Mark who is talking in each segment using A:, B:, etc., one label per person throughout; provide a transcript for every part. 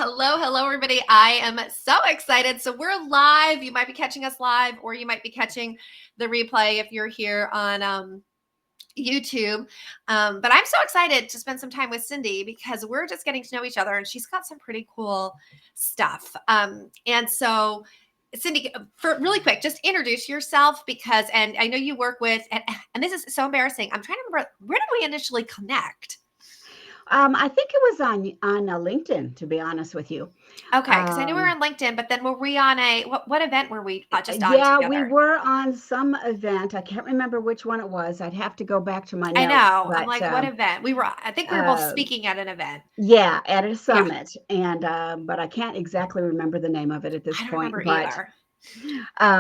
A: Hello, everybody. I am so excited. So we're live. You might be catching us live, or you might be catching the replay if you're here on YouTube. But I'm so excited to spend some time with Cindy because we're just getting to know each other, and she's got some pretty cool stuff. And so, Cindy, for really quick, just introduce yourself and I know you work with, and this is so embarrassing. I'm trying to remember, where did we initially connect?
B: I think it was on LinkedIn, to be honest with you.
A: Okay, because I knew we were on LinkedIn, but then were we on what event were we just on
B: Yeah, we
A: together?
B: were on some event. I can't remember which one it was. I'd have to go back to my
A: I
B: notes,
A: know. I'm
B: but
A: like, what event? I think we were both
B: uh,
A: speaking at an event.
B: yeah, at a
A: Yeah,
B: summit, and but I can't exactly remember the name of it at this
A: I don't
B: point.
A: remember
B: But
A: either.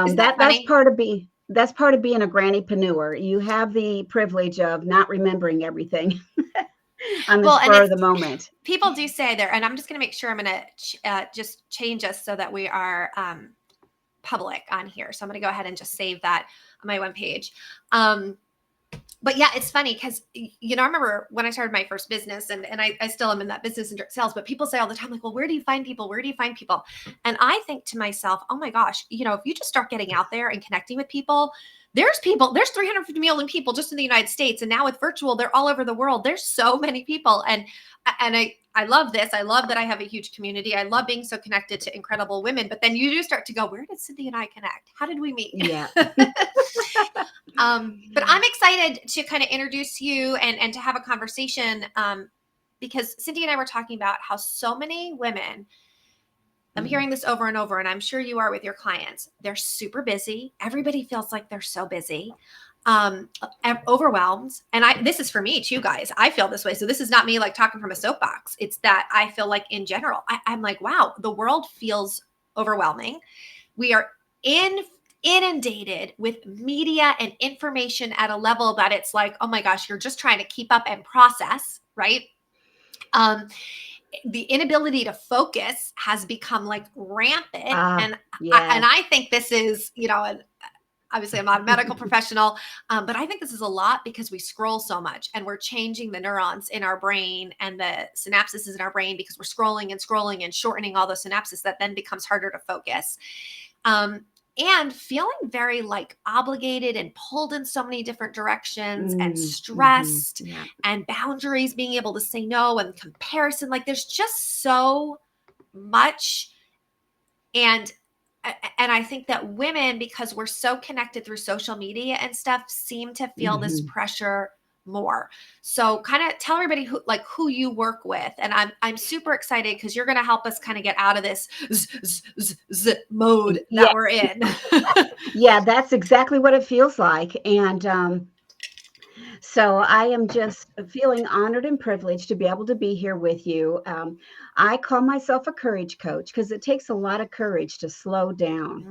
A: Isn't that
B: that's
A: funny?
B: part of being a grannypreneur. You have the privilege of not remembering everything on the
A: Well, and
B: spur of
A: it's
B: the moment.
A: people do say there, and I'm just going to make sure I'm going to just change us so that we are public on here. So I'm going to go ahead and just save that on my one page. But yeah, it's funny because, I remember when I started my first business and I still am in that business and direct sales, but people say all the time, like, well, where do you find people? Where do you find people? And I think to myself, oh my gosh, if you just start getting out there and connecting with people, there's 350 million people just in the United States. And now with virtual, they're all over the world. There's so many people. And I love this. I love that I have a huge community. I love being so connected to incredible women. But then you do start to go, where did Cindy and I connect? How did we meet?
B: Yeah.
A: But I'm excited to kind of introduce you and to have a conversation because Cindy and I were talking about how so many women, I'm hearing this over and over, and I'm sure you are with your clients. They're super busy. Everybody feels like they're so busy, overwhelmed. And this is for me too, guys. I feel this way. So this is not me like talking from a soapbox. It's that I feel like in general, I'm like, wow, the world feels overwhelming. We are inundated with media and information at a level that it's like, oh my gosh, you're just trying to keep up and process, right? The inability to focus has become like rampant. And
B: Yeah.
A: I think this is, and obviously I'm not a medical professional, but I think this is a lot because we scroll so much and we're changing the neurons in our brain and the synapses in our brain because we're scrolling and shortening all those synapses that then becomes harder to focus. And feeling very like obligated and pulled in so many different directions and stressed
B: Yeah.
A: and boundaries, being able to say no and comparison. Like there's just so much. And I think that women, because we're so connected through social media and stuff, seem to feel this pressure more. So kind of tell everybody who you work with. And I'm super excited because you're going to help us kind of get out of this mode
B: Yeah.
A: that we're in.
B: Yeah, that's exactly what it feels like. And so I am just feeling honored and privileged to be able to be here with you. I call myself a courage coach because it takes a lot of courage to slow down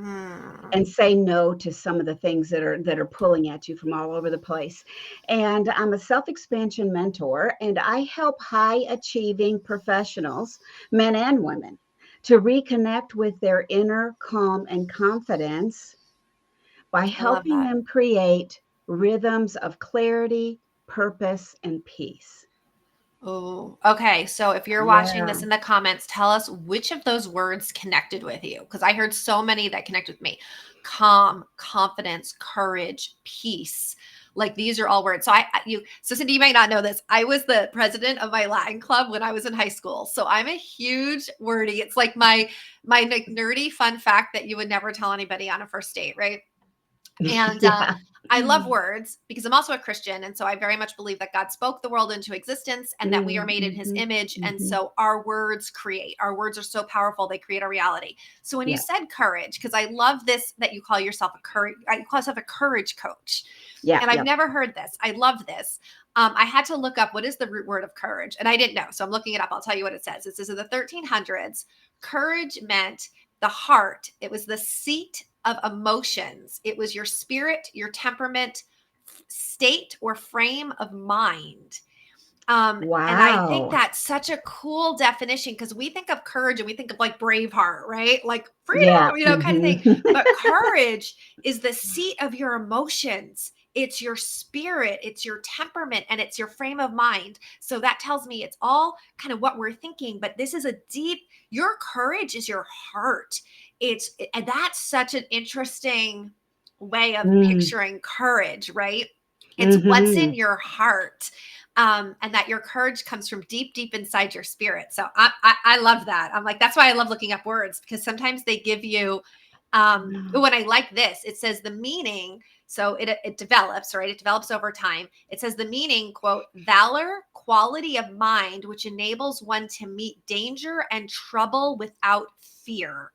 B: and say no to some of the things that are pulling at you from all over the place. And I'm a self-expansion mentor, and I help high achieving professionals, men and women, to reconnect with their inner calm and confidence by
A: I love
B: helping
A: that.
B: them create rhythms of clarity, purpose, and peace.
A: Oh, okay. So if you're watching
B: Yeah.
A: this in the comments, tell us which of those words connected with you. Because I heard so many that connect with me. Calm, confidence, courage, peace. Like these are all words. So Cindy, you might not know this. I was the president of my Latin club when I was in high school. So I'm a huge wordy. It's like my like nerdy fun fact that you would never tell anybody on a first date, right? And
B: Yeah.
A: I love words because I'm also a Christian. And so I very much believe that God spoke the world into existence and that we are made in his image. And so our words are so powerful. They create a reality. So when you
B: Yeah.
A: said courage, because I love this, that you call yourself a courage coach.
B: Yeah.
A: And I've
B: Yeah.
A: never heard this. I love this. I had to look up what is the root word of courage. And I didn't know. So I'm looking it up. I'll tell you what it says. It says in the 1300s, courage meant the heart. It was the seat of emotions. It was your spirit, your temperament, state, or frame of mind. And I think
B: Wow.
A: that's such a cool definition because we think of courage and we think of like Braveheart, right? Like
B: Yeah.
A: freedom, kind of thing. But courage is the seat of your emotions. it's your spirit, it's your temperament, and it's your frame of mind. So that tells me it's all kind of what we're thinking, but this is a deep, your courage is your heart. And that's such an interesting way of
B: Mm,
A: picturing courage, right? It's what's in
B: mhm.
A: your heart. And that your courage comes from deep, deep inside your spirit. So I love that. I'm like, that's why I love looking up words, because sometimes they give you, when I like this, it says the meaning. So it develops, right? It develops over time. It says the meaning, quote, valor, quality of mind, which enables one to meet danger and trouble without fear.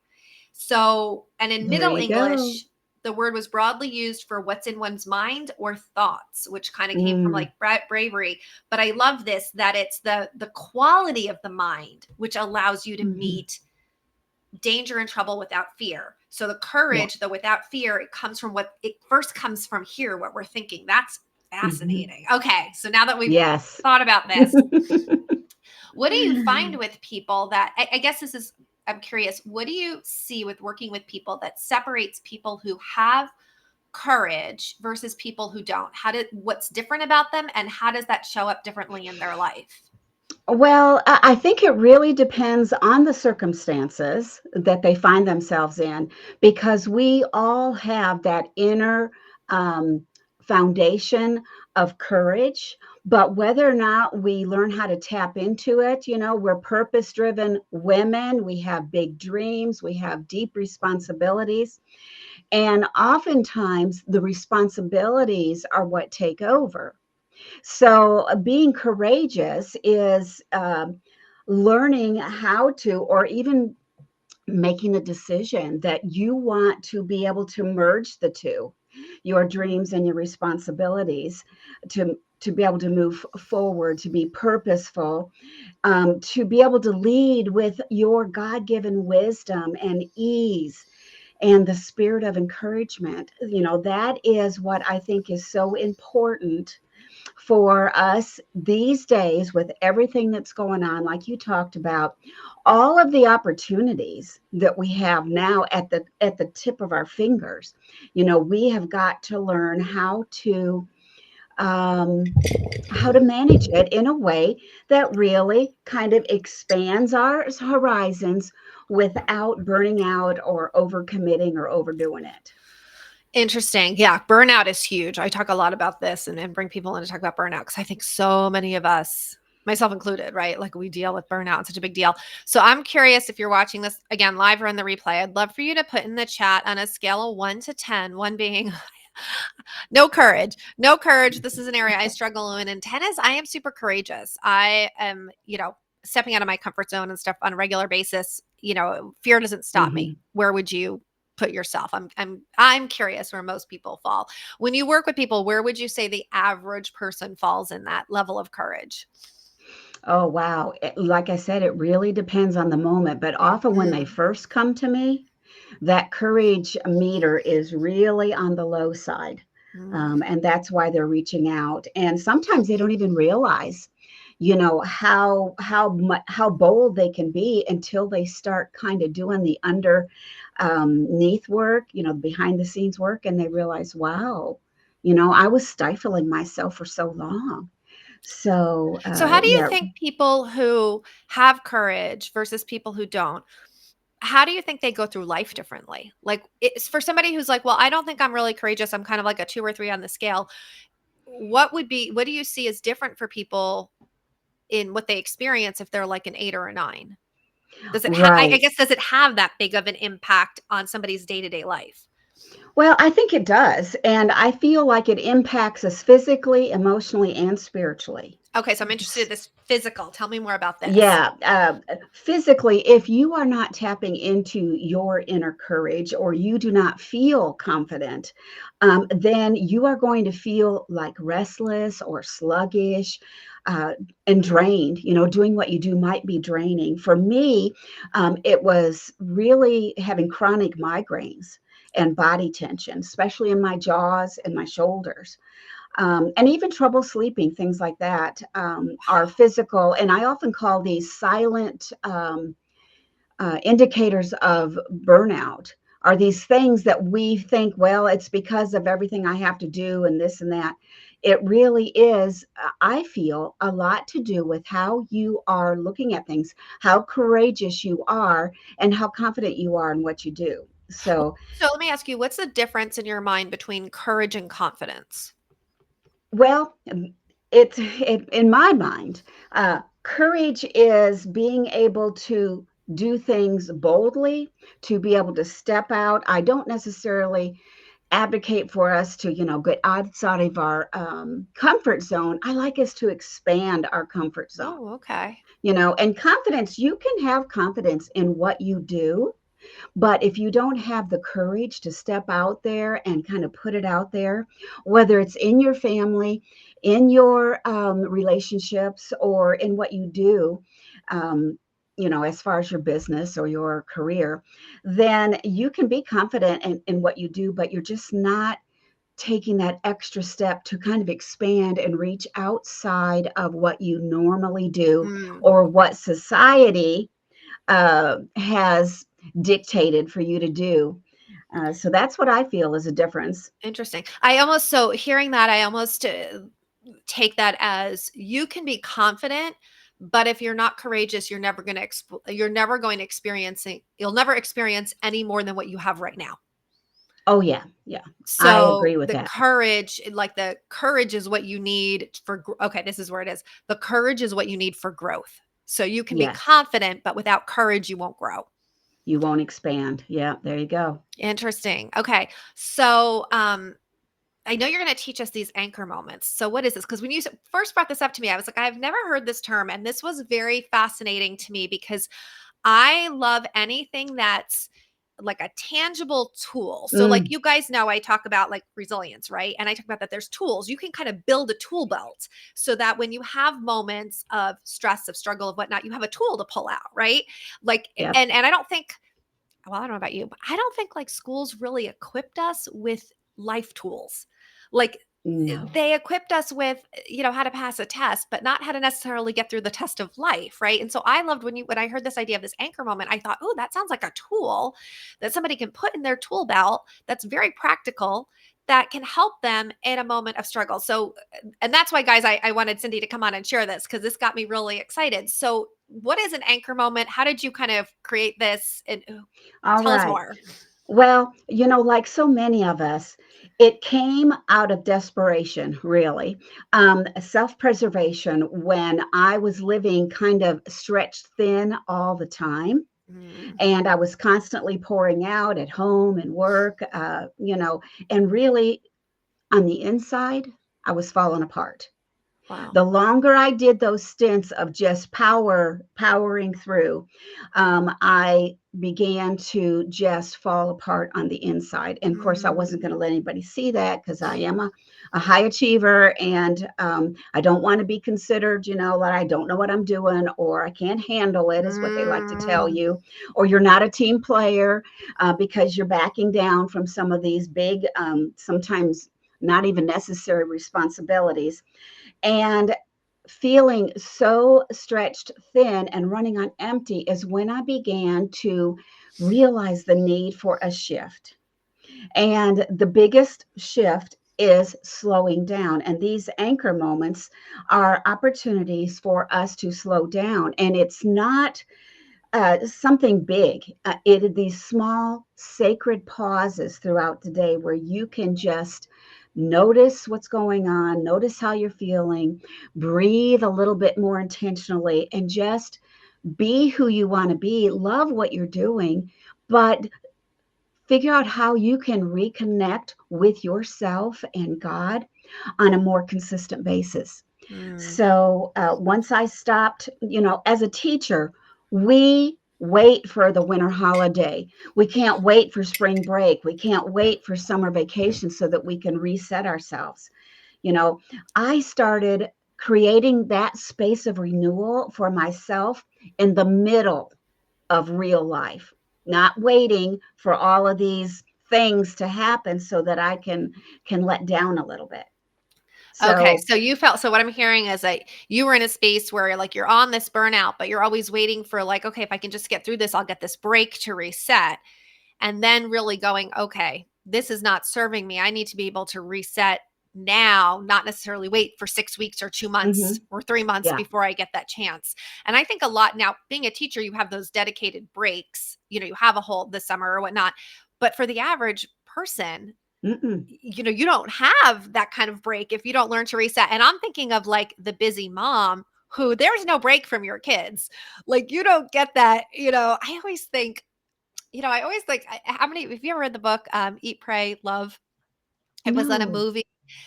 A: So, and in
B: There
A: Middle
B: you go.
A: English, the word was broadly used for what's in one's mind or thoughts, which kind of came from
B: Mm,
A: like bravery. But I love this, that it's the quality of the mind which allows you to
B: mhm.
A: meet danger and trouble without fear. So the
B: Yeah.
A: courage, though, without fear, it comes from what it first comes from here, what we're thinking. That's
B: Mhm.
A: fascinating. Okay, so now that we've
B: Yes.
A: thought about this, what do you find with people that, I guess this is, I'm curious, what do you see with working with people that separates people who have courage versus people who don't? What's different about them, and how does that show up differently in their life?
B: Well, I think it really depends on the circumstances that they find themselves in, because we all have that inner um, foundation of courage. But whether or not we learn how to tap into it, we're purpose driven women, we have big dreams, we have deep responsibilities. And oftentimes the responsibilities are what take over. So, being courageous is learning how to, or even making a decision that you want to be able to merge the two, your dreams and your responsibilities, to be able to move forward, to be purposeful, to be able to lead with your God given wisdom and ease and the spirit of encouragement. That is what I think is so important for us these days, with everything that's going on, like you talked about, all of the opportunities that we have now at the tip of our fingers. We have got to learn um, how to manage it in a way that really kind of expands our horizons without burning out or overcommitting or overdoing it.
A: Interesting. Yeah, burnout is huge. I talk a lot about this, and bring people in to talk about burnout, because I think so many of us, myself included, right? Like, we deal with burnout. It's such a big deal. So I'm curious, if you're watching this again live or in the replay, I'd love for you to put in the chat on a scale of 1 to 10, 1 being no courage, no courage. This is an area I struggle in. And 10 is I am super courageous. I am, stepping out of my comfort zone and stuff on a regular basis. Fear doesn't stop me.
B: Mhm.
A: Where would you put yourself? I'm curious where most people fall. When you work with people, where would you say the average person falls in that level of courage?
B: Oh, wow. Like I said, it really depends on the moment. But often when they
A: Mm,
B: first come to me, that courage meter is really on the low side.
A: mm.
B: And that's why they're reaching out. And sometimes they don't even realize, how bold they can be until they start kind of doing the underneath work, behind the scenes work, and they realize, wow, I was stifling myself for so long. So,
A: So how do you
B: yeah.
A: think people who have courage versus people who don't, how do you think they go through life differently? Like, it's for somebody who's like, well, I don't think I'm really courageous. I'm kind of like a 2 or 3 on the scale. What do you see as different for people in what they experience if they're like an 8 or a 9? I
B: Right.
A: guess, does it have that big of an impact on somebody's day-to-day life?
B: Well, I think it does. And I feel like it impacts us physically, emotionally, and spiritually.
A: Okay, so I'm interested in this physical. Tell me more about this.
B: Yeah, physically, if you are not tapping into your inner courage, or you do not feel confident, then you are going to feel like restless or sluggish, uh, and drained. Doing what you do might be draining. For me, it was really having chronic migraines and body tension, especially in my jaws and my shoulders, and even trouble sleeping, things like that, are physical. And I often call these silent indicators of burnout, are these things that we think, well, it's because of everything I have to do and this and that. It really is, I feel, a lot to do with how you are looking at things, how courageous you are, and how confident you are in what you do. So,
A: So let me ask you, what's the difference in your mind between courage and confidence?
B: well, in my mind, courage is being able to do things boldly, to be able to step out. I don't necessarily advocate for us to, get outside of our comfort zone. I like us to expand our comfort zone,
A: Oh, okay.
B: and confidence, you can have confidence in what you do. But if you don't have the courage to step out there and kind of put it out there, whether it's in your family, in your relationships, or in what you do, as far as your business or your career, then you can be confident in what you do, but you're just not taking that extra step to kind of expand and reach outside of what you normally do
A: Mm,
B: or what society has dictated for you to do. So that's what I feel is a difference.
A: interesting. So hearing that, I almost take that as you can be confident, but if you're not courageous, you're never going to you'll never experience any more than what you have right now.
B: Oh, yeah. Yeah. I
A: So
B: agree with that.
A: the courage is what you need okay, this is where it is. The courage is what you need for growth. So you can be
B: Yes.
A: confident, but without courage, you won't grow.
B: You won't expand. Yeah. There you go.
A: Interesting. Okay. So, I know you're going to teach us these anchor moments. So, what is this? Because when you first brought this up to me, I was like, I've never heard this term. And this was very fascinating to me because I love anything that's like a tangible tool. So, like
B: Mm,
A: you guys know, I talk about like resilience, right? And I talk about that there's tools. You can kind of build a tool belt so that when you have moments of stress, of struggle, of whatnot, you have a tool to pull out, right? Like,
B: yep.
A: and I don't think, well, I don't know about you, but I don't think like schools really equipped us with life tools. Like
B: No.
A: they equipped us with, how to pass a test, but not how to necessarily get through the test of life, right? And so I loved when I heard this idea of this anchor moment, I thought, oh, that sounds like a tool that somebody can put in their tool belt that's very practical that can help them in a moment of struggle. So, and that's why, guys, I wanted Cindy to come on and share this because this got me really excited. So, what is an anchor moment? How did you kind of create this? And
B: All
A: tell us
B: right.
A: more.
B: Well, like so many of us, it came out of desperation, really. Self preservation when I was living kind of stretched thin all the time.
A: Mm,
B: And I was constantly pouring out at home and work, and really on the inside, I was falling apart.
A: wow.
B: The longer I did those stints of just powering through, I began to just fall apart on the inside. And of course, I wasn't going
A: Mm,
B: to let anybody see that because I am a high achiever, and I don't want to be considered, that I don't know what I'm doing or I can't handle it, is what they like to tell
A: mm,
B: you, or you're not a team player because you're backing down from some of these big, sometimes not even necessary responsibilities, and feeling so stretched thin and running on empty is when I began to realize the need for a shift. And the biggest shift is slowing down. And these anchor moments are opportunities for us to slow down. And it's not something big. These small sacred pauses throughout the day where you can just notice what's going on, notice how you're feeling, breathe a little bit more intentionally, and just be who you want to be. Love what you're doing, but figure out how you can reconnect with yourself and God on a more consistent basis.
A: mm,
B: So once I stopped, as a teacher, we wait for the winter holiday. We can't wait for spring break. We can't wait for summer vacation so that we can reset ourselves. You know, I started creating that space of renewal for myself in the middle of real life, not waiting for all of these things to happen so that I can let down a little bit.
A: okay,
B: So
A: so what I'm hearing is that you were in a space where like you're on this burnout, but you're always waiting for like, okay, if I can just get through this, I'll get this break to reset. and then really going, okay, this is not serving me. I need to be able to reset now, not necessarily wait for 6 weeks or 2 months
B: Hmm.
A: or 3 months
B: Yeah.
A: before I get that chance. And I think a lot now, being a teacher, you have those dedicated breaks, you have a whole the summer or whatnot. But for the average person,
B: Mm-mm.
A: you don't have that kind of break if you don't learn to reset. And I'm thinking of like the busy mom who there's no break from your kids. Like you don't get that, I always think, how many, have you ever read the book, Eat, Pray, Love? It was on a
B: No.
A: movie.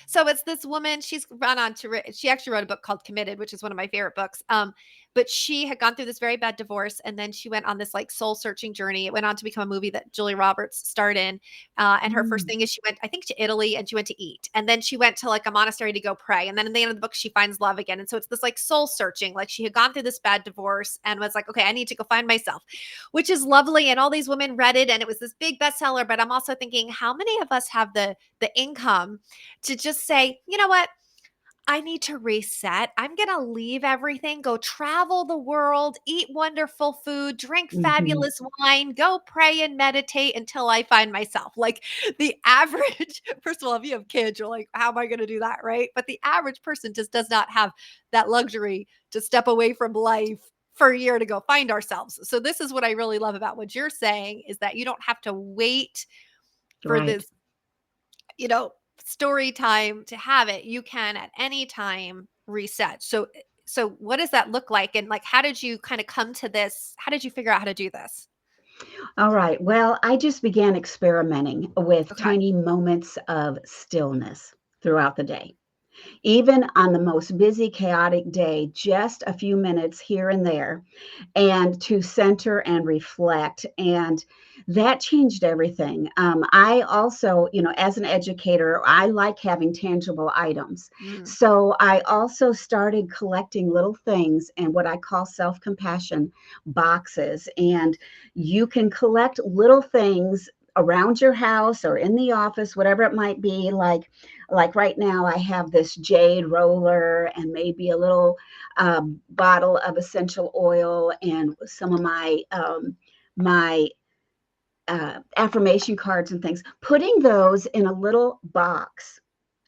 A: So it's this woman, she's gone on to she actually wrote a book called Committed, which is one of my favorite books. But she had gone through this very bad divorce, and then she went on this like soul searching journey. It went on to become a movie that Julia Roberts starred in. And her first
B: Mm.
A: thing is she went, I think, to Italy, and she went to eat. And then she went to like a monastery to go pray. And then in the end of the book, she finds love again. And so it's this like soul searching. Like she had gone through this bad divorce and was like, okay, I need to go find myself, which is lovely. And all these women read it, and it was this big bestseller. But I'm also thinking, how many of us have the income to just say, you know what? I need to reset. I'm going to leave everything, go travel the world, eat wonderful food, drink
B: Hmm.
A: fabulous wine, go pray and meditate until I find myself. Like the average, first of all, if you have kids, you're like, how am I going to do that? Right. But the average person just does not have that luxury to step away from life for a year to go find ourselves. So this is what I really love about what you're saying is that you don't have to wait for
B: Right.
A: this, you know, story time to have it. You can at any time reset. So what does that look like? And like, how did you kind of come to this? How did you figure out how to do this?
B: All right. Well, I just began experimenting with
A: Okay.
B: tiny moments of stillness throughout the day. Even on the most busy, chaotic day, just a few minutes here and there, and to center and reflect. And that changed everything. I also, as an educator, I like having tangible items.
A: Mm.
B: So I also started collecting little things and what I call self compassion boxes. And you can collect little things around your house or in the office, whatever it might be. Like right now, I have this jade roller and maybe a little bottle of essential oil and some of my affirmation cards and things. Putting those in a little box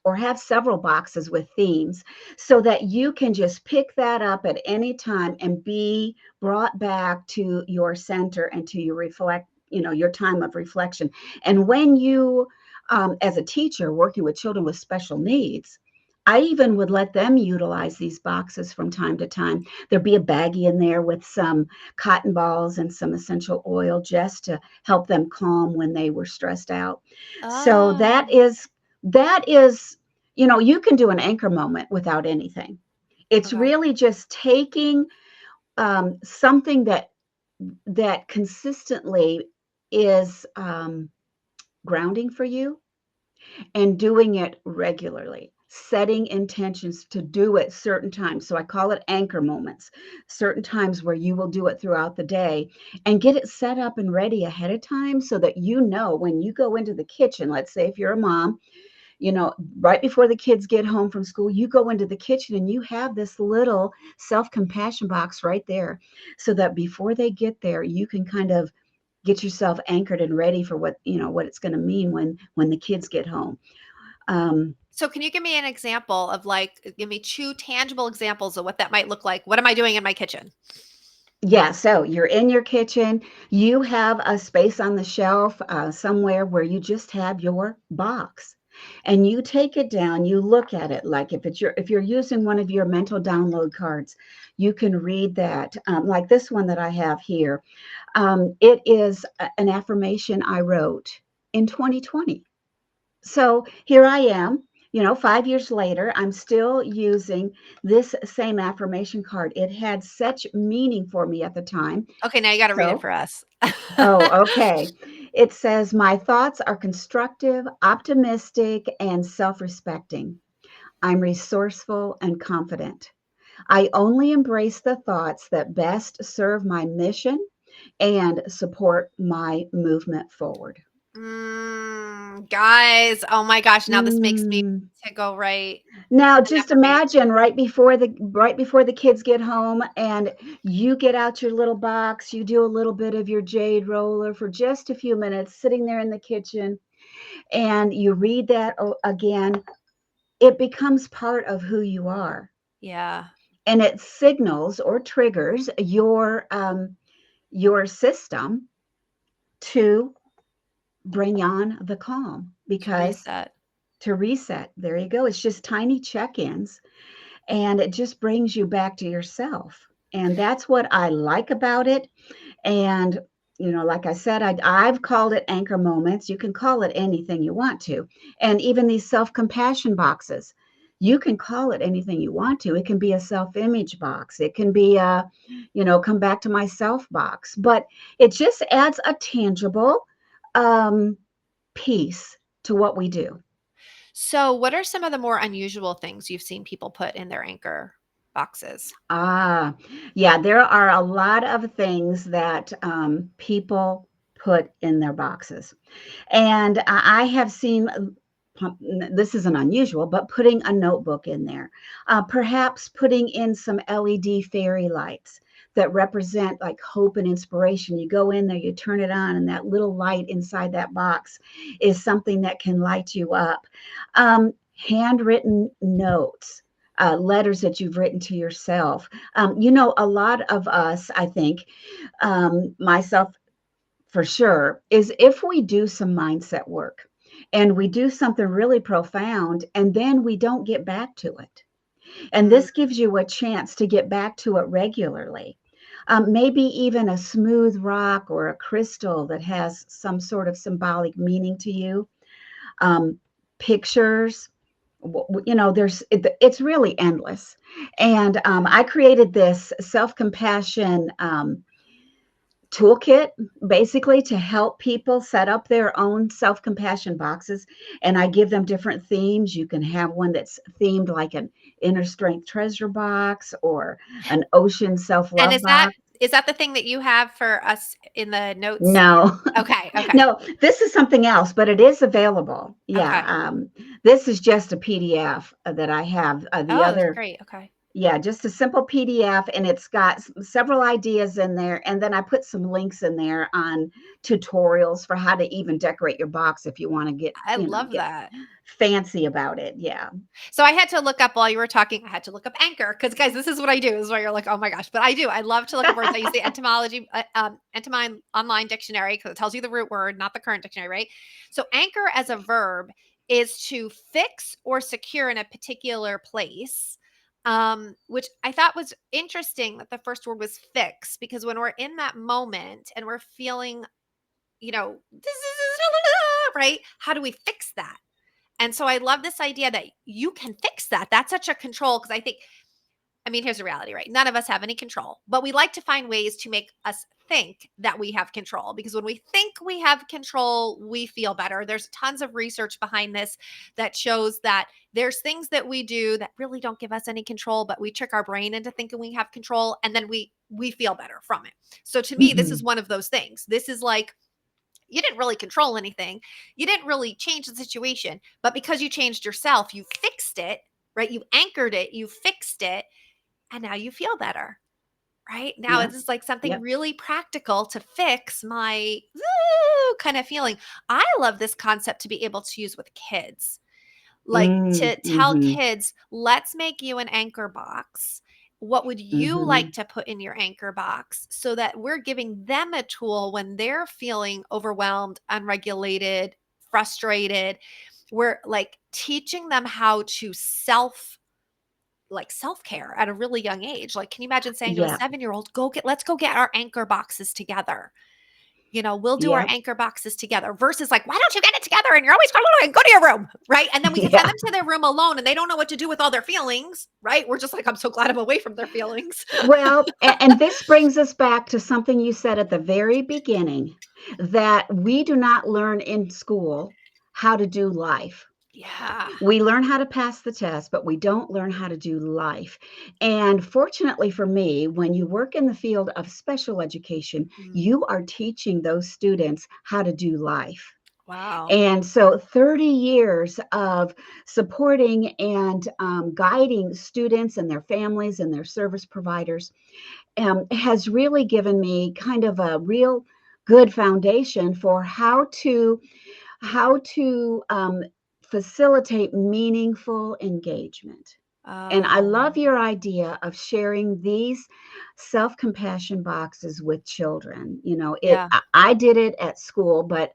B: or have several boxes with themes so that you can just pick that up at any time and be brought back to your center and to your your time of reflection. And when you, as a teacher working with children with special needs, I even would let them utilize these boxes from time to time. There'd be a baggie in there with some cotton balls and some essential oil just to help them calm when they were stressed out. So that
A: Oh,
B: is that is, you can do an anchor moment without anything. It's
A: okay.
B: really just taking something that consistently is grounding for you and doing it regularly, setting intentions to do it certain times. So I call it anchor moments, certain times where you will do it throughout the day and get it set up and ready ahead of time so that when you go into the kitchen, let's say if you're a mom, right before the kids get home from school, you go into the kitchen and you have this little self-compassion box right there so that before they get there, you can kind of get yourself anchored and ready for what it's going to mean when the kids get home. um,
A: So can you give me an example of like, give me two tangible examples of what that might look like? What am I doing in my kitchen?
B: yeah, so you're in your kitchen, you have a space on the shelf somewhere where you just have your box, and you take it down, you look at it. Like if you're using one of your mental download cards, you can read that, like this one that I have here. It is an affirmation I wrote in 2020. So here I am, 5 years later, I'm still using this same affirmation card. It had such meaning for me at the time.
A: Okay, now you got to read it
B: So,
A: for us.
B: oh, okay. It says, my thoughts are constructive, optimistic, and self respecting. I'm resourceful and confident. I only embrace the thoughts that best serve my mission and support my movement forward.
A: Guys, oh my gosh, now this makes me
B: Mm.
A: to go write
B: Now
A: an
B: just
A: affirmation.
B: imagine right before the kids get home and you get out your little box, you do a little bit of your jade roller for just a few minutes sitting there in the kitchen and you read that again, it becomes part of who you are.
A: Yeah,
B: And it signals or triggers your system to bring on the calm
A: to
B: because
A: reset.
B: to reset, there you go. It's just tiny check-ins and it just brings you back to yourself. And that's what I like about it. And, like I said, I've called it anchor moments. You can call it anything you want to. And even these self compassion boxes, you can call it anything you want to. It can be a self image box, it can be a, come back to myself box, but it just adds a tangible um, piece to what we do.
A: So, what are some of the more unusual things you've seen people put in their anchor boxes?
B: Ah, yeah, there are a lot of things that people put in their boxes. And I have seen, this isn't unusual, but putting a notebook in there, perhaps putting in some LED fairy lights that represent like hope and inspiration. You go in there, you turn it on, and that little light inside that box is something that can light you up. Handwritten notes. Letters that you've written to yourself. A lot of us, I think, myself for sure, is if we do some mindset work and we do something really profound and then we don't get back to it. And
A: Mm,
B: this gives you a chance to get back to it regularly. Maybe even a smooth rock or a crystal that has some sort of symbolic meaning to you. Um, Pictures, it's really endless. And I created this self-compassion toolkit basically to help people set up their own self-compassion boxes, and I give them different themes. You can have one that's themed like an inner strength treasure box or an ocean
A: and
B: self-love box.
A: is that the thing that you have for us in the notes?
B: No.
A: Okay, okay,
B: No, this is something else, but it is available. Yeah.
A: okay.
B: This is just a PDF that I have. The
A: Oh, that's
B: other,
A: great. Okay.
B: yeah, just a simple PDF, and it's got several ideas in there. And then I put some links in there on tutorials for how to even decorate your box if you want to
A: I love
B: get
A: that.
B: fancy about it. Yeah.
A: So I had to look up while you were talking. I had to look up anchor because, guys, this is what I do. This is why you're like, oh my gosh, but I do. I love to look up words. I use the entomology online dictionary because it tells you the root word, not the current dictionary, right? So anchor as a verb is to fix or secure in a particular place. Which I thought was interesting that the first word was fix because when we're in that moment and we're feeling, this is right. How do we fix that? And so I love this idea that you can fix that. That's such a control because I mean, here's the reality, right? None of us have any control, but we like to find ways to make us think that we have control because when we think we have control, we feel better. There's tons of research behind this that shows that there's things that we do that really don't give us any control, but we trick our brain into thinking we have control and then we feel better from it. So to me, this is
B: Hmm.
A: one of those things. This is like you didn't really control anything. You didn't really change the situation, but because you changed yourself, you fixed it, right? You anchored it, you fixed it, and now you feel better, right? Now
B: Yep.
A: it's just like something
B: Yep.
A: really practical to fix my kind of feeling. I love this concept to be able to use with kids like
B: Mm,
A: to tell
B: mm-hmm.
A: kids, let's make you an anchor box. What would you
B: Mm-hmm.
A: like to put in your anchor box so that we're giving them a tool when they're feeling overwhelmed, unregulated, frustrated? We're like teaching them how to self-care at a really young age. Like, can you imagine saying to a
B: Yeah.
A: 7-year-old, let's go get our anchor boxes together. We'll do our
B: Yep.
A: anchor boxes together versus like, why don't you get it together? And you're always going, go to your room. Right. And then we can send
B: Yeah.
A: them to their room alone and they don't know what to do with all their feelings. Right. We're just like, I'm so glad I'm away from their feelings.
B: Well, and this brings us back to something you said at the very beginning, that we do not learn in school how to do life.
A: Yeah.
B: We learn how to pass the test, but we don't learn how to do life. And fortunately for me, when you work in the field of special education,
A: Mm.
B: you are teaching those students how to do life.
A: Wow.
B: And so 30 years of supporting and guiding students and their families and their service providers has really given me kind of a real good foundation for how to facilitate meaningful engagement. And I
A: Oh,
B: love your idea of sharing these self-compassion boxes with children.
A: yeah.
B: I did it at school, but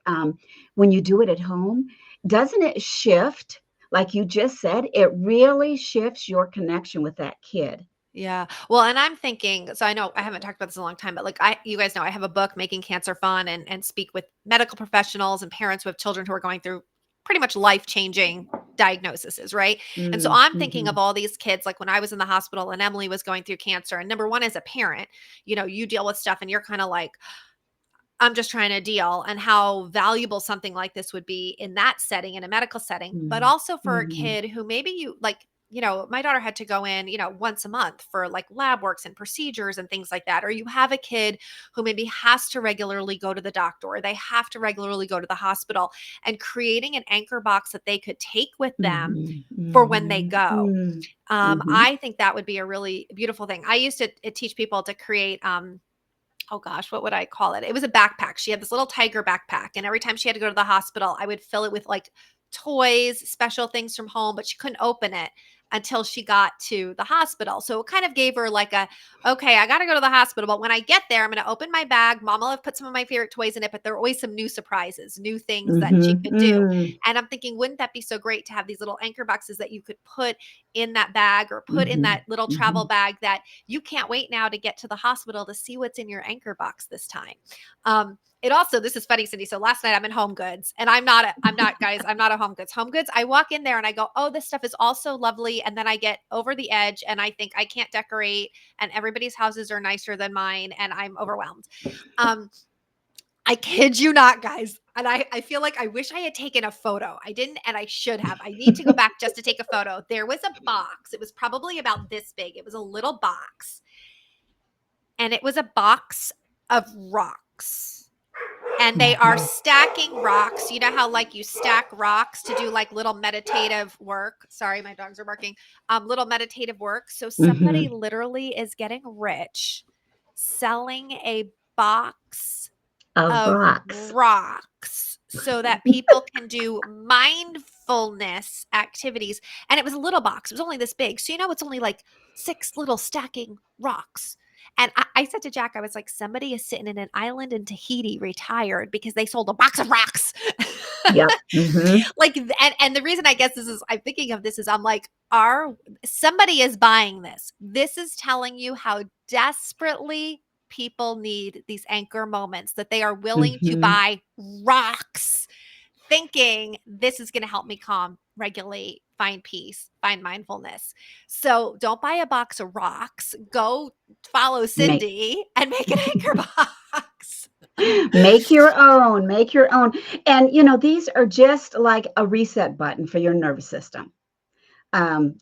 B: when you do it at home, doesn't it shift? Like you just said, it really shifts your connection with that kid.
A: Yeah. Well, and I'm thinking, so I know I haven't talked about this in a long time, but like you guys know, I have a book, Making Cancer Fun, and speak with medical professionals and parents with children who are going through pretty much life-changing diagnoses, right? And so I'm thinking of
B: Mm-hmm.
A: all these kids, like when I was in the hospital and Emily was going through cancer. And number one, as a parent, you deal with stuff and you're kind of like, I'm just trying to deal, and how valuable something like this would be in that setting, in a medical setting, but also for a
B: Mm-hmm.
A: kid who maybe you like, my daughter had to go in, once a month for like lab works and procedures and things like that. Or you have a kid who maybe has to regularly go to the doctor, or they have to regularly go to the hospital, and creating an anchor box that they could take with them
B: Mm-hmm.
A: for when they go.
B: Mm-hmm. Mm-hmm.
A: I think that would be a really beautiful thing. I used to teach people to create, oh gosh, what would I call it? It was a backpack. She had this little tiger backpack. And every time she had to go to the hospital, I would fill it with like toys, special things from home, but she couldn't open it until she got to the hospital. So it kind of gave her like okay, I got to go to the hospital. But when I get there, I'm going to open my bag. Mom will have put some of my favorite toys in it, but there are always some new surprises, new things that she
B: Mm-hmm.
A: could do.
B: Mm-hmm.
A: And I'm thinking, wouldn't that be so great to have these little anchor boxes that you could put in that bag or put in
B: Mm-hmm.
A: that little travel
B: Mm-hmm.
A: bag that you can't wait now to get to the hospital to see what's in your anchor box this time. It also, this is funny, Cindy. So last night I'm in Home Goods, and I'm not, guys, I'm not a Home Goods. Home Goods, I walk in there and I go, oh, this stuff is also lovely. And then I get over the edge and I think I can't decorate, and everybody's houses are nicer than mine, and I'm overwhelmed. Um, I kid you not, guys. And I feel like I wish I had taken a photo. I didn't, and I should have. I need to go back just to take a photo. There was a box. It was probably about this big. It was a little box, and it was a box of rocks. And they are
B: Mm-hmm.
A: stacking rocks. You know how like you stack rocks to do like little meditative work. Sorry, my dogs are barking. Little meditative work. So somebody
B: Mm-hmm.
A: literally is getting rich selling a box
B: Of
A: of
B: rocks.
A: rocks so that people can do mindfulness activities. And it was a little box. It was only this big. So, it's only like 6 little stacking rocks. And I said to Jack, I was like, somebody is sitting in an island in Tahiti retired because they sold a box of rocks.
B: Yep. Mm-hmm.
A: Like, and the reason I guess this is, I'm thinking of this is I'm like, somebody is buying this. This is telling you how desperately people need these anchor moments, that they are willing to
B: Mm-hmm.
A: buy rocks, thinking this is going to help me calm, regulate, find peace, find mindfulness. So don't buy a box of rocks. Go follow
B: Make
A: Cindy and make an anchor box.
B: make your own. Make your own. And these are just like a reset button for your nervous system. And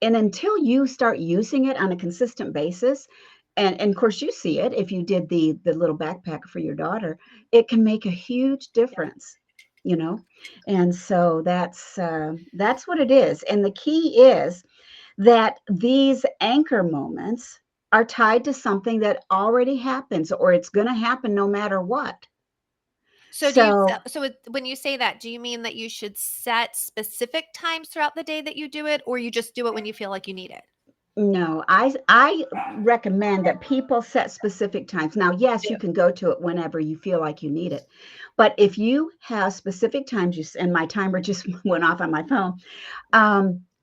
B: until you start using it on a consistent basis, and of course you see it if you did the little backpack for your daughter, it can make a huge
A: Yeah.
B: difference, you know. And so that's what it is. And the key is that these anchor moments are tied to something that already happens, or it's going to happen no matter what.
A: So do you
B: So
A: when you say that, do you mean that you should set specific times throughout the day that you do it, or you just do it when you feel like you need it?
B: no, I recommend that people set specific times. Now, yes, you can go to it whenever you feel like you need it, but if you have specific times, and my timer just went off on my phone,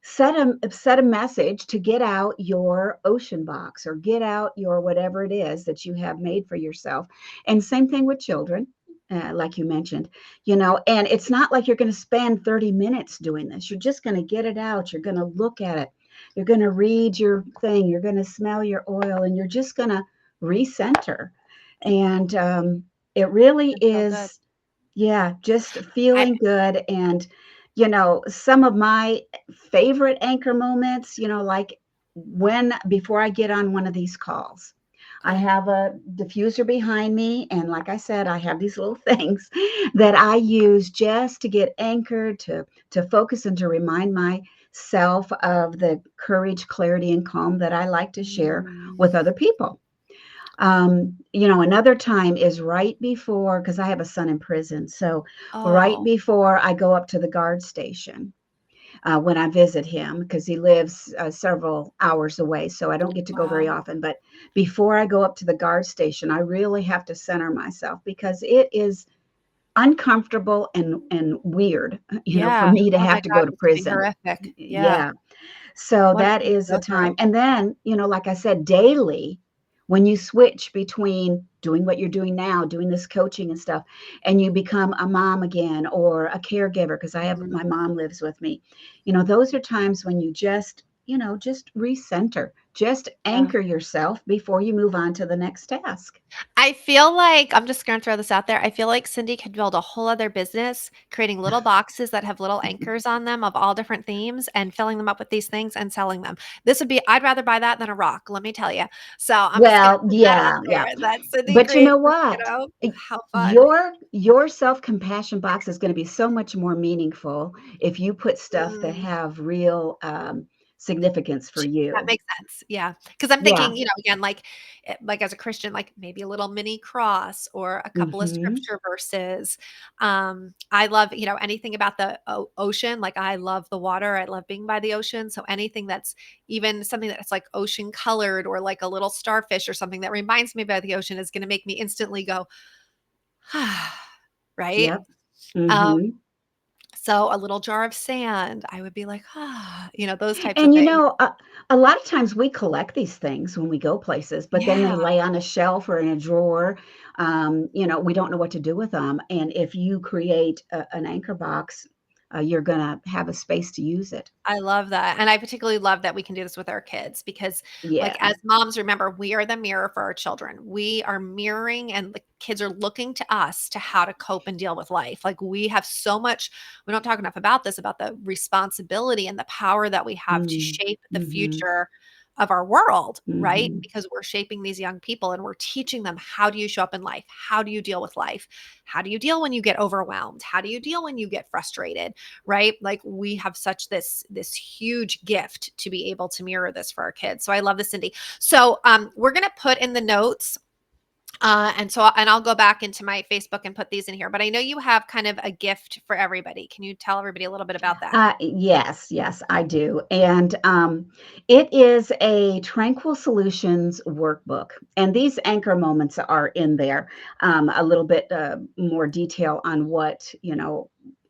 B: set a message to get out your ocean box or get out your whatever it is that you have made for yourself. And same thing with children. Like you mentioned, and it's not like you're going to spend 30 minutes doing this. You're just going to get it out. You're going to look at it. You're going to read your thing. You're going to smell your oil, and you're just going to recenter. And it really
A: It's so good.
B: is, yeah, just
A: I
B: feeling good. And, some of my favorite anchor moments, like before I get on one of these calls, I have a diffuser behind me. And like I said, I have these little things that I use just to get anchored, to focus and to remind myself of the courage, clarity, and calm that I like to share
A: Mm.
B: with other people. Another time is right before, because I have a son in prison. So right
A: Oh,
B: before I go up to the guard station, when I visit him, because he lives several hours away. So I don't get to go very
A: wow.
B: often. But before I go up to the guard station, I really have to center myself because it is uncomfortable and weird, for
A: Yeah.
B: me to
A: Oh my
B: have to
A: God,
B: go to
A: this would be
B: prison.
A: horrific. Yeah.
B: Yeah. So
A: What a
B: that
A: thing to
B: is a
A: go through.
B: time. And then, like I said, daily, when you switch between doing what you're doing now, doing this coaching and stuff, and you become a mom again or a caregiver, because I have
A: Mm,
B: my mom lives with me, those are times when you just recenter, just
A: yeah.
B: anchor yourself before you move on to the next task.
A: I feel like I'm just gonna throw this out there. I feel like Cindy could build a whole other business creating little boxes that have little anchors on them of all different themes and filling them up with these things and selling them. This would be, I'd rather buy that than a rock, let me tell you. So I'm just gonna
B: Well,
A: put that out
B: yeah, yeah.
A: there that Cindy
B: But you
A: creates,
B: know what?
A: how fun.
B: Your self-compassion box is going to be so much more meaningful if you put stuff that
A: Mm.
B: have real significance for
A: That
B: you.
A: makes sense, yeah. Because 'Cause I'm
B: Yeah.
A: thinking, again, like as a Christian, like maybe a little mini cross or a couple of
B: Hmm.
A: scripture verses. I love, anything about the ocean, like, I love the water, I love being by the ocean, so anything that's even something that's, like, ocean colored or like a little starfish or something that reminds me about the ocean is gonna make me instantly go, right?
B: Yep.
A: Um,
B: Hmm.
A: so a little jar of sand, I would be like, those types of
B: And
A: things.
B: a lot of times we collect these things when we go places, but then they
A: Yeah.
B: lay on a shelf or in a drawer. We don't know what to do with them. And if you create an anchor box, you're going to have a space to use it.
A: I love that, and I particularly love that we can do this with our kids because, like,
B: Yeah.
A: as moms, remember, we are the mirror for our children. We are mirroring, and the kids are looking to us to how to cope and deal with life. Like, we have so much we don't talk enough about this, about the responsibility and the power that we have to
B: Mm.
A: shape the
B: Mhm.
A: future of our world, right?
B: Mhm.
A: Because we're shaping these young people and we're teaching them, how do you show up in life? How do you deal with life? How do you deal when you get overwhelmed? How do you deal when you get frustrated? Right? Like, we have such this huge gift to be able to mirror this for our kids. So I love this, Cindy. So we're gonna put in the notes. And I'll go back into my Facebook and put these in here. But I know you have kind of a gift for everybody. Can you tell everybody a little bit about that?
B: Yes, yes, I do. And it is a Tranquil Solutions workbook. And these anchor moments are in there. A little bit more detail on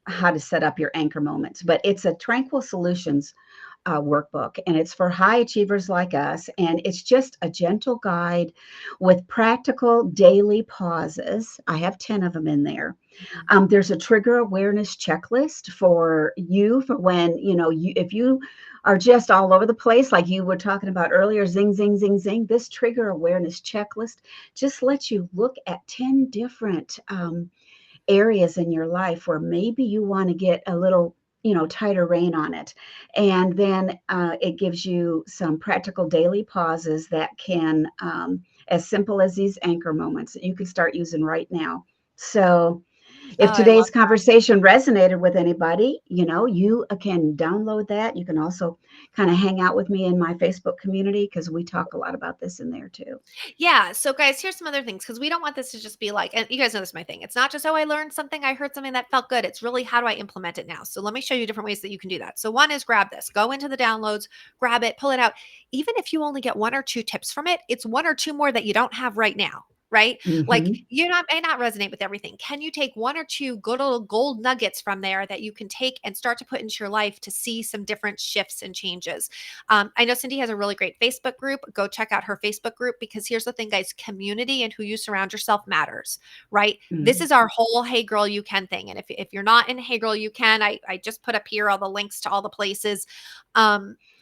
B: how to set up your anchor moments. But it's a Tranquil Solutions workbook, and it's for high achievers like us. And it's just a gentle guide with practical daily pauses. I have 10 of them in there.
A: Mhm.
B: There's a trigger awareness checklist for you for when, if you are just all over the place, like you were talking about earlier, zing, zing, zing, zing. This trigger awareness checklist just lets you look at 10 different areas in your life where maybe you want to get a little tighter rein on it. And then it gives you some practical daily pauses that can as simple as these anchor moments that you can start using right now. So
A: Oh,
B: if
A: I love
B: today's conversation resonated with anybody, you can download that. You can also kind of hang out with me in my Facebook community because we talk a lot about this in there too.
A: Yeah. So, guys, here's some other things because we don't want this to just be like, and you guys know this is my thing. It's not just, oh, I learned something, I heard something that felt good. It's really, how do I implement it now? So, let me show you different ways that you can do that. So, one is grab this, go into the downloads, grab it, pull it out. Even if you only get one or two tips from it, it's one or two more that you don't have right now. Right? Like,
B: Hmm.
A: may not resonate with everything. Can you take one or two good little gold nuggets from there that you can take and start to put into your life to see some different shifts and changes? I know Cindy has a really great Facebook group. Go check out her Facebook group because here's the thing, guys, community and who you surround yourself matters, right? This
B: Hmm.
A: is our whole Hey Girl You Can thing. And if you're not in Hey Girl You Can, I just put up here all the links to all the places.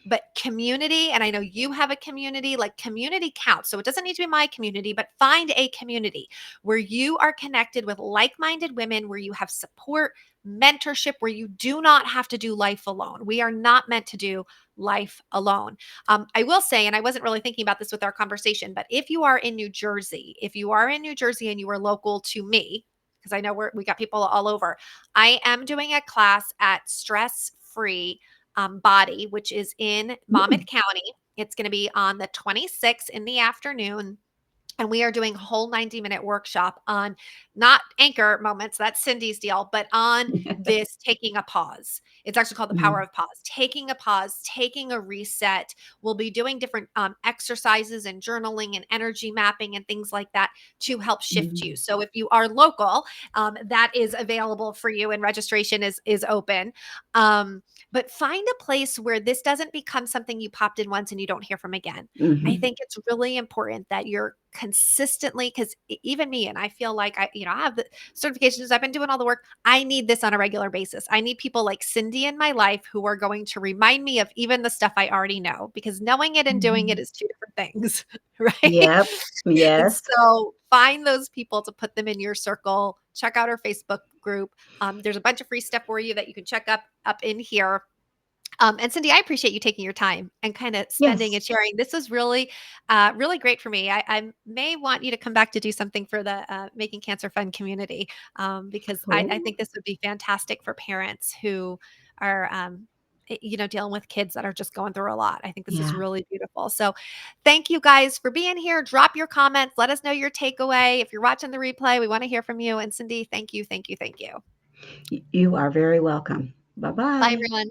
A: But community, and I know you have a community, like, community counts. So it doesn't need to be my community, but find a community where you are connected with like minded women, where you have support, mentorship where you do not have to do life alone. We are not meant to do life alone. I will say, and I wasn't really thinking about this with our conversation, but if you are in New Jersey, if you are in New Jersey and you are local to me, because I know we got people all over, I am doing a class at Stress Free Body, which is in Monmouth
B: Mm,
A: County. It's going to be on the 26th in the afternoon. And we are doing a whole 90-minute workshop on not anchor moments, that's Cindy's deal, but on this taking a pause. It's actually called the power
B: mm,
A: of pause, taking a reset. We'll be doing different exercises and journaling and energy mapping and things like that to help shift you.
B: mm,
A: So if you are local, that is available for you, and registration is open. But find a place where this doesn't become something you popped in once and you don't hear from again. I
B: mhm.
A: think it's really important that you're consistently, because even me, and I feel like I have the certifications, I've been doing all the work. I need this on a regular basis. I need people like Cindy in my life who are going to remind me of even the stuff I already know, because knowing it and doing it
B: Mhm.
A: is two different things, right?
B: Yep.
A: And
B: Yes.
A: so find those people to put them in your circle. Check out our Facebook group. There's a bunch of free stuff for you that you can check up in here. And Cindy, I appreciate you taking your time and kind of spending
B: Yes.
A: and sharing. This was really, really great for me. I may want you to come back to do something for the Making Cancer Fun community, because I
B: Cool.
A: think this would be fantastic for parents who are, dealing with kids that are just going through a lot. I think this is
B: Yeah.
A: really beautiful. So, thank you guys for being here. Drop your comments. Let us know your takeaway. If you're watching the replay, we want to hear from you. And Cindy, thank you, thank you, thank you.
B: You are very welcome.
A: Bye,
B: Bye-bye.
A: everyone.